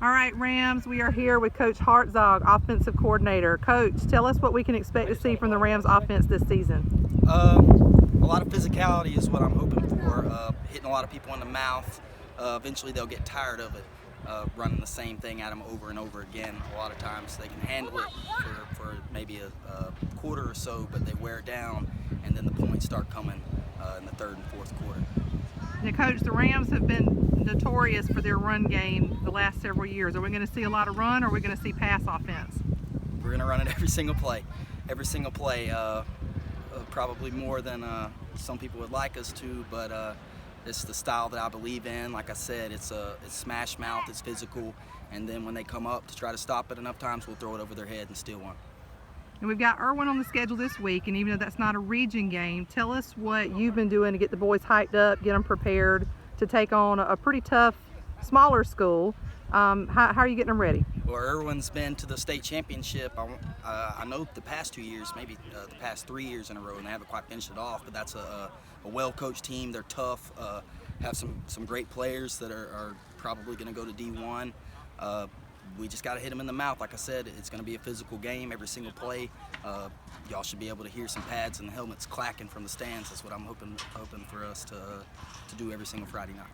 All right, Rams, we are here with Coach Hartzog, offensive coordinator. Coach, tell us what we can expect to see from the Rams offense this season. A lot of physicality is what I'm hoping for, hitting a lot of people in the mouth. Eventually they'll get tired of it, running the same thing at them over and over again. A lot of times they can handle it for maybe a quarter or so, but they wear down, and then the points start coming in the third and fourth quarter. Now, Coach, the Rams have been notorious for their run game the last several years. Are we going to see a lot of run, or are we going to see pass offense? We're going to run it every single play. Every single play, probably more than some people would like us to, but it's the style that I believe in. Like I said, it's smash mouth, it's physical, and then when they come up to try to stop it enough times, we'll throw it over their head and steal one. And we've got Irwin on the schedule this week, and even though that's not a region game, tell us what you've been doing to get the boys hyped up, get them prepared to take on a pretty tough, smaller school. How are you getting them ready? Well, Irwin's been to the state championship, I know the past 2 years, maybe the past 3 years in a row, and they haven't quite finished it off, but that's a well-coached team. They're tough, have some great players that are probably going to go to D1. We just got to hit them in the mouth. Like I said, it's going to be a physical game every single play. Y'all should be able to hear some pads and helmets clacking from the stands. That's what I'm hoping for us to do every single Friday night.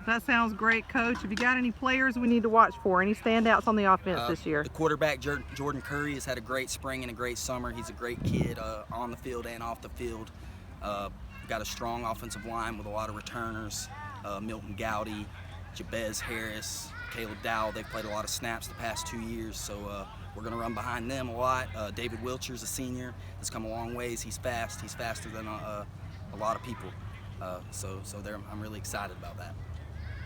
That sounds great, Coach. Have you got any players we need to watch for? Any standouts on the offense this year? The quarterback, Jordan Curry, has had a great spring and a great summer. He's a great kid on the field and off the field. Got a strong offensive line with a lot of returners. Milton Gowdy, Jabez Harris, Caleb Dowell. They've played a lot of snaps the past 2 years, so we're going to run behind them a lot. David Wilcher's a senior. Has come a long ways. He's fast. He's faster than a lot of people. So I'm really excited about that.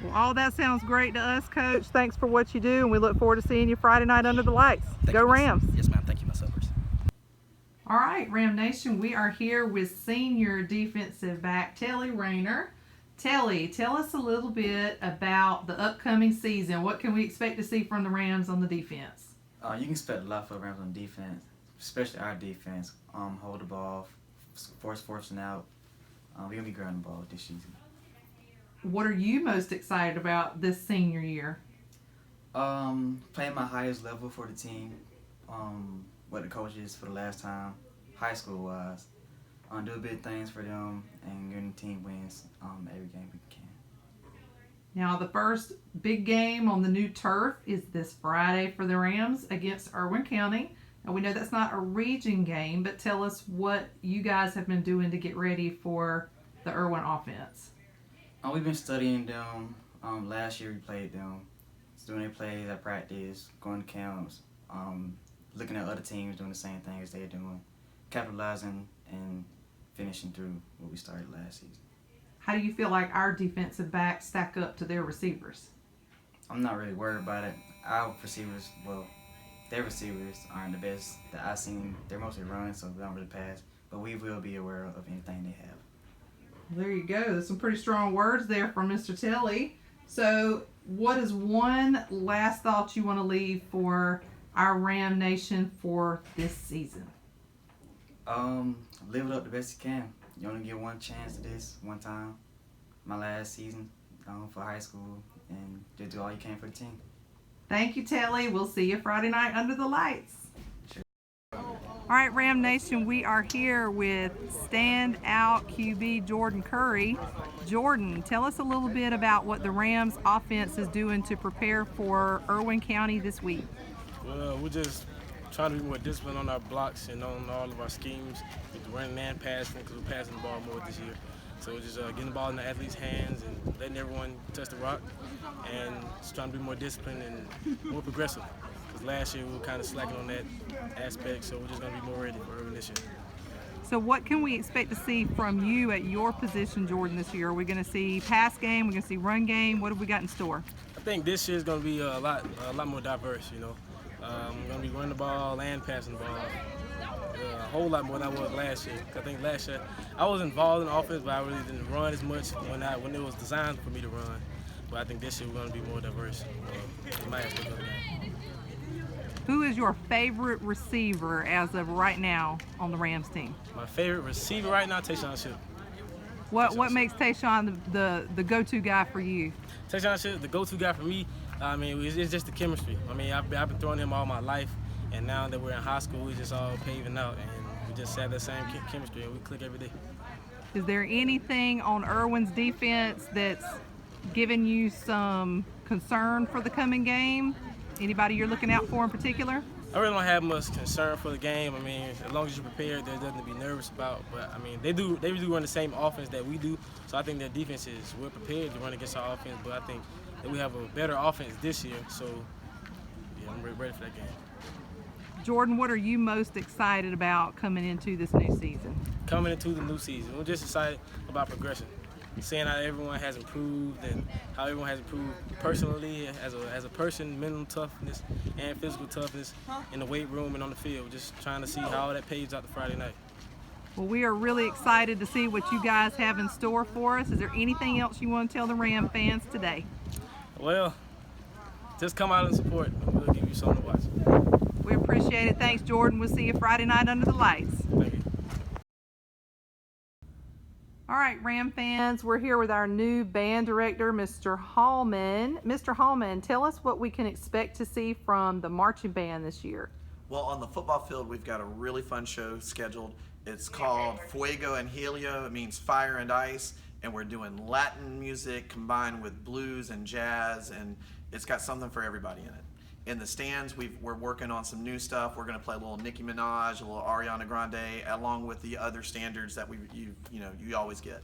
Well, all that sounds great to us, Coach. Thanks for what you do, and we look forward to seeing you Friday night under the lights. Go Rams. Yes, ma'am. Thank you, Miss Overs. All right, Ram Nation, we are here with senior defensive back Telly Rainer. Telly, tell us a little bit about the upcoming season. What can we expect to see from the Rams on the defense? You can expect a lot for the Rams on defense, especially our defense. Hold the ball, force and out. We're going to be grabbing the ball this season. What are you most excited about this senior year? Playing my highest level for the team, with the coaches for the last time, high school wise. Do big things for them and getting the team wins every game we can. Now, the first big game on the new turf is this Friday for the Rams against Irwin County. Now, we know that's not a region game, but tell us what you guys have been doing to get ready for the Irwin offense. We've been studying them. Last year we played them, doing their plays at practice, going to camps, looking at other teams doing the same thing as they're doing, capitalizing and finishing through what we started last season. How do you feel like our defensive backs stack up to their receivers? I'm not really worried about it. Our receivers, their receivers aren't the best that I've seen. They're mostly running, so they don't really pass. But we will be aware of anything they have. There you go. There's some pretty strong words there from Mr. Telly. So what is one last thought you want to leave for our Ram Nation for this season? Live it up the best you can. You only get one chance at this, one time. My last season for high school, and just do all you can for the team. Thank you, Telly. We'll see you Friday night under the lights. Sure. All right, Ram Nation, we are here with standout QB Jordan Curry. Jordan, tell us a little bit about what the Rams offense is doing to prepare for Irwin County this week. Well, we're just trying to be more disciplined on our blocks and on all of our schemes with the running and passing, because we're passing the ball more this year. So we're just getting the ball in the athletes' hands and letting everyone touch the rock, and just trying to be more disciplined and more progressive. Because last year we were kind of slacking on that aspect, so we're just going to be more ready for Irwin this year. So what can we expect to see from you at your position, Jordan, this year? Are we going to see pass game? We're going to see run game? What have we got in store? I think this year is going to be a lot more diverse, you know. We're going to be running the ball and passing the ball a whole lot more than I was last year. I think last year I was involved in the offense, but I really didn't run as much when it was designed for me to run. But I think this year we're going to be more diverse in my aspect of the game. Who is your favorite receiver as of right now on the Rams team? My favorite receiver right now, Tayshawn Shipp. What makes Tayshawn the go-to guy for you? Tayshawn Shipp, the go-to guy for me. I mean, it's just the chemistry. I mean, I've been throwing him all my life, and now that we're in high school, we just all paving out, and we just have that same chemistry, and we click every day. Is there anything on Irwin's defense that's giving you some concern for the coming game? Anybody you're looking out for in particular? I really don't have much concern for the game. I mean, as long as you're prepared, there's nothing to be nervous about. But I mean, they do run the same offense that we do, so I think their defense is we're prepared to run against our offense. But I think that we have a better offense this year, so yeah, I'm ready for that game. Jordan, what are you most excited about coming into this new season? Coming into the new season, we're just excited about progression. Seeing how everyone has improved and how everyone has improved personally as a person, mental toughness and physical toughness in the weight room and on the field. Just trying to see how all that pays out to Friday night. Well, we are really excited to see what you guys have in store for us. Is there anything else you want to tell the Ram fans today? Well, just come out and support. We'll give you something to watch. We appreciate it. Thanks, Jordan. We'll see you Friday night under the lights. Thank you. All right, Ram fans, we're here with our new band director, Mr. Hallman. Mr. Hallman, tell us what we can expect to see from the marching band this year. Well, on the football field, we've got a really fun show scheduled. It's called Fuego and Helio. It means fire and ice, and we're doing Latin music combined with blues and jazz, and it's got something for everybody in it. In the stands, we're working on some new stuff. We're going to play a little Nicki Minaj, a little Ariana Grande, along with the other standards that you always get.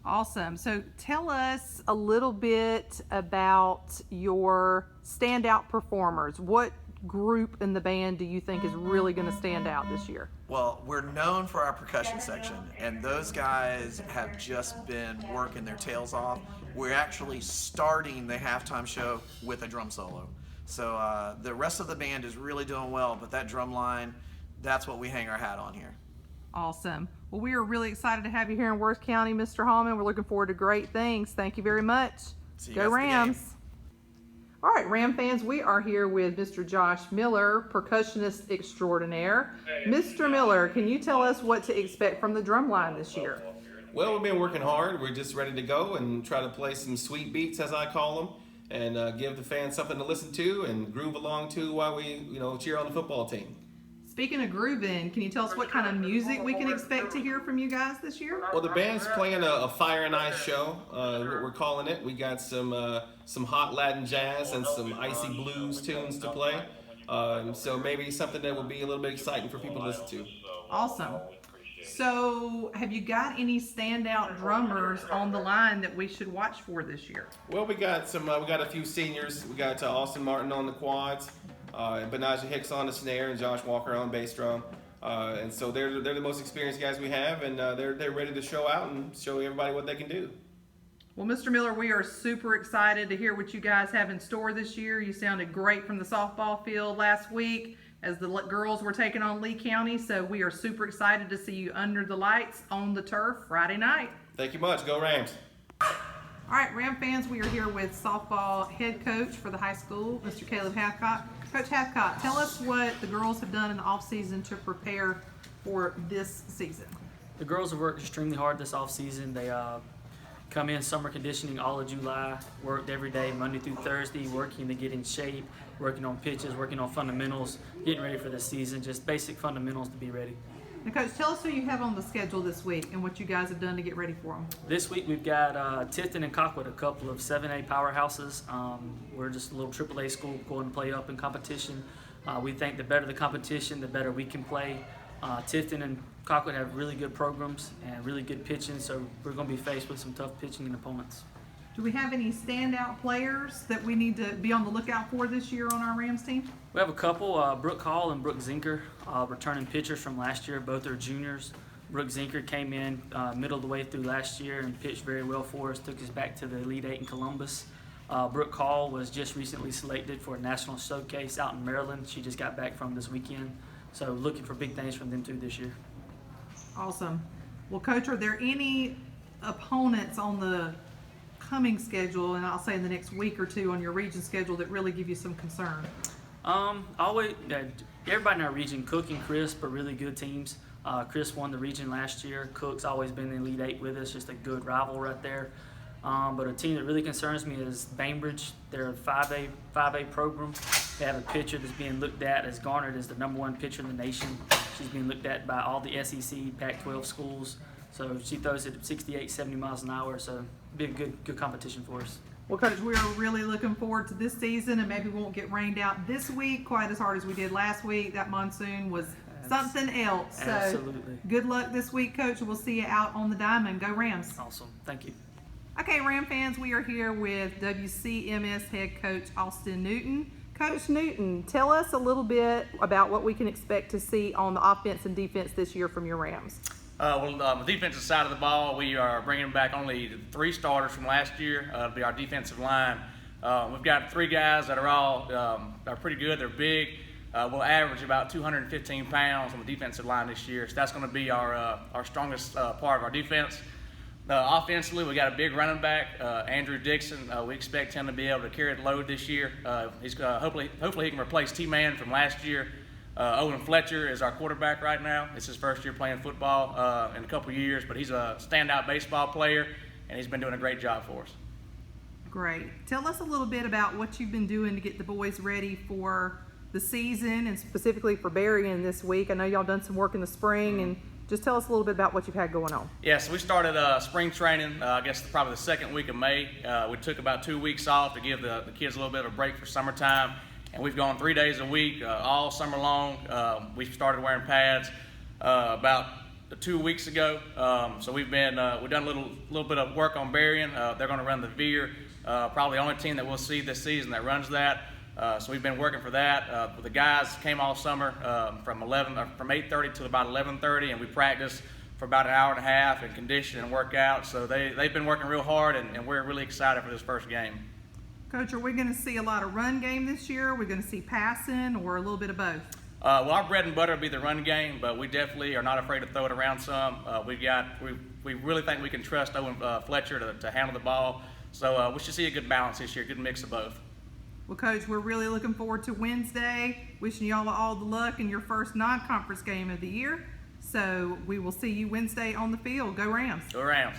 Awesome. So tell us a little bit about your standout performers. What group in the band do you think is really going to stand out this year? Well, we're known for our percussion section, and those guys have just been working their tails off. We're actually starting the halftime show with a drum solo. So the rest of the band is really doing well, but that drum line, that's what we hang our hat on here. Awesome. Well, we are really excited to have you here in Worth County, Mr. Hallman. We're looking forward to great things. Thank you very much. See you Go guys at the game. Rams. All right, Ram fans, we are here with Mr. Josh Miller, percussionist extraordinaire. Mr. Miller, can you tell us what to expect from the drum line this year? Well, we've been working hard. We're just ready to go and try to play some sweet beats, as I call them, and give the fans something to listen to and groove along to while we, cheer on the football team. Speaking of grooving, can you tell us what kind of music we can expect to hear from you guys this year? Well, the band's playing a fire and ice show, what we're calling it. We got some hot Latin jazz and some icy blues tunes to play. So maybe something that will be a little bit exciting for people to listen to. Awesome. So, have you got any standout drummers on the line that we should watch for this year? Well, we got a few seniors. We got Austin Martin on the quads, Benaja Hicks on the snare, and Josh Walker on bass drum. And so they're the most experienced guys we have, and they're ready to show out and show everybody what they can do. Well, Mr. Miller, we are super excited to hear what you guys have in store this year. You sounded great from the softball field last week as the girls were taking on Lee County, so we are super excited to see you under the lights on the turf Friday night. Thank you much. Go Rams. All right, Ram fans, we are here with softball head coach for the high school, Mr. Caleb Hathcock. Coach Hathcock, tell us what the girls have done in the off-season to prepare for this season. The girls have worked extremely hard this off-season. They come in summer conditioning all of July, worked every day, Monday through Thursday, working to get in shape, working on pitches, working on fundamentals, getting ready for the season, just basic fundamentals to be ready. Now, Coach, tell us who you have on the schedule this week and what you guys have done to get ready for them. This week we've got Tifton and Cockwood, a couple of 7A powerhouses. We're just a little AAA school going to play up in competition. We think the better the competition, the better we can play. Tifton and Cockwood have really good programs and really good pitching, so we're going to be faced with some tough pitching and opponents. Do we have any standout players that we need to be on the lookout for this year on our Rams team? We have a couple, Brooke Hall and Brooke Zinker, returning pitchers from last year. Both are juniors. Brooke Zinker came in middle of the way through last year and pitched very well for us, took us back to the Elite Eight in Columbus. Brooke Hall was just recently selected for a national showcase out in Maryland. She just got back from this weekend. So looking for big things from them too this year. Awesome. Well, Coach, are there any opponents on the coming schedule, and I'll say in the next week or two on your region schedule, that really give you some concern? Everybody in our region, Cook and Crisp, are really good teams. Crisp won the region last year. Cook's always been in the Elite Eight with us, just a good rival right there. But a team that really concerns me is Bainbridge. They're a 5A program. They have a pitcher that's being looked at as garnered as the #1 pitcher in the nation. She's being looked at by all the SEC, Pac-12 schools. So she throws it at 68, 70 miles an hour. So it'll be a good competition for us. Well, Coach, we are really looking forward to this season, and maybe we won't get rained out this week quite as hard as we did last week. That monsoon was something else. So Absolutely. good luck this week, Coach. We'll see you out on the diamond. Go Rams. Awesome. Thank you. Okay, Ram fans, we are here with WCMS head coach Austin Newton. Coach Newton, tell us a little bit about what we can expect to see on the offense and defense this year from your Rams. On the defensive side of the ball, we are bringing back only 3 starters from last year. It'll be our defensive line. We've got 3 guys that are all are pretty good. They're big. We'll average about 215 pounds on the defensive line this year. So that's going to be our strongest part of our defense. Offensively, we got a big running back, Andrew Dixon. We expect him to be able to carry the load this year. He's hopefully he can replace T-Man from last year. Owen Fletcher is our quarterback right now. It's his first year playing football in a couple years, but he's a standout baseball player, and he's been doing a great job for us. Great. Tell us a little bit about what you've been doing to get the boys ready for the season and specifically for Berrien this week. I know y'all done some work in the spring, and just tell us a little bit about what you've had going on. Yeah, so we started spring training, I guess probably the second week of May. We took about 2 weeks off to give the kids a little bit of a break for summertime. And we've gone 3 days a week, all summer long. We started wearing pads about 2 weeks ago. So we've done a little bit of work on Berrien. They're going to run the veer, probably the only team that we'll see this season that runs that. So we've been working for that. The guys came all summer from 8:30 to about 11:30, and we practiced for about an hour and a half and condition and work out. So they've been working real hard, and we're really excited for this first game. Coach, are we going to see a lot of run game this year? Are we going to see passing or a little bit of both? Well, our bread and butter will be the run game, but we definitely are not afraid to throw it around some. We really think we can trust Owen Fletcher to handle the ball. So we should see a good balance this year, good mix of both. Well, Coach, we're really looking forward to Wednesday. Wishing y'all all the luck in your first non-conference game of the year. So we will see you Wednesday on the field. Go Rams. Go Rams.